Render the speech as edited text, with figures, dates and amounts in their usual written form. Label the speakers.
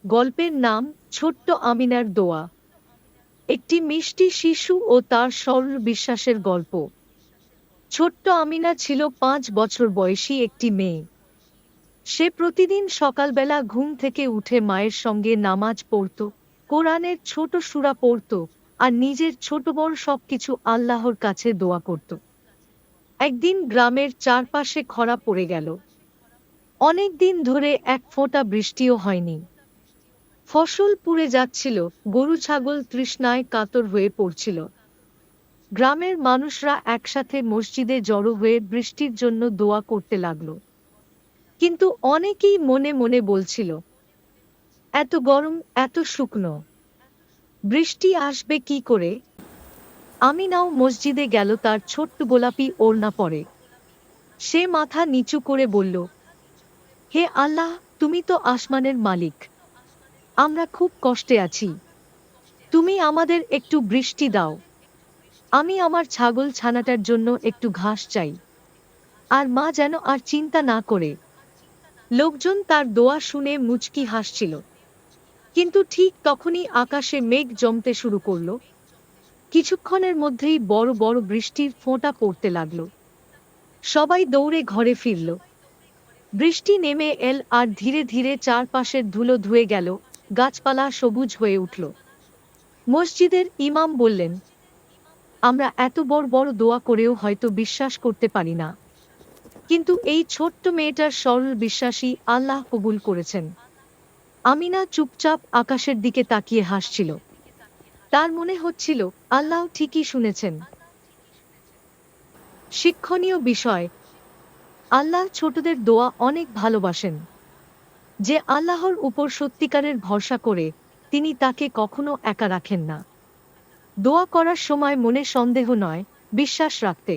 Speaker 1: গল্পের নাম ছোট্ট আমিনার দোয়া। একটি মিষ্টি শিশু ও তার সরল বিশ্বাসের গল্প। ছোট্ট আমিনা ছিল 5 বছর বয়সী একটি মেয়ে। সে প্রতিদিন সকালবেলা ঘুম থেকে উঠে মায়ের সঙ্গে নামাজ পড়ত, কোরআনের ছোট সূরা পড়ত, আর নিজের ছোট বড় সবকিছু আল্লাহর কাছে দোয়া করত। একদিন গ্রামের চারপাশে খরা পড়ে গেল। অনেক দিন ধরে এক ফোঁটা বৃষ্টিও হয়নি। ফসল পুড়ে যাচ্ছিল, গরু ছাগল তৃষ্ণায় কাতর হয়ে পড়ছিল। গ্রামের মানুষরা একসাথে মসজিদে জড়ো হয়ে বৃষ্টির জন্য দোয়া করতে লাগল। কিন্তু অনেকেই মনে মনে বলছিল, এত গরম, এত শুকনো, বৃষ্টি আসবে কি করে? আমিনাও মসজিদে গেল, তার ছোট্ট গোলাপি ওড়না পরে। সে মাথা নিচু করে বলল, হে আল্লাহ, তুমি তো আসমানের মালিক। আমরা খুব কষ্টে আছি, তুমি আমাদের একটু বৃষ্টি দাও। আমি আমার ছাগল ছানাটার জন্য একটু ঘাস চাই। আর মা যেন আর চিন্তা না করে। লোকজন তার দোয়া শুনে মুচকি হাসছিল। কিন্তু ঠিক তখনই আকাশে মেঘ জমতে শুরু করল। কিছুক্ষণের মধ্যেই বড় বড় বৃষ্টির ফোঁটা পড়তে লাগল। সবাই দৌড়ে ঘরে ফিরল। বৃষ্টি নেমে এল আর ধীরে ধীরে চারপাশের ধুলো ধুয়ে গেল, গাছপালা সবুজ হয়ে উঠল। মসজিদের ইমাম বললেন, আমরা এত বড় বড় দোয়া করেও হয়তো বিশ্বাস করতে পারি না, কিন্তু এই ছোট্ট মেয়েটার সরল বিশ্বাসই আল্লাহ কবুল করেছেন। আমিনা চুপচাপ আকাশের দিকে তাকিয়ে হাসছিল। তার মনে হচ্ছিল আল্লাহ ঠিকই শুনেছেন। শিক্ষণীয় বিষয়, আল্লাহ ছোটদের দোয়া অনেক ভালোবাসেন। যে আল্লাহর উপর সত্যিকারের ভরসা করে, তিনি তাকে কখনো একা রাখেন না। দোয়া করার সময় মনে সন্দেহ নয়, বিশ্বাস রাখতে।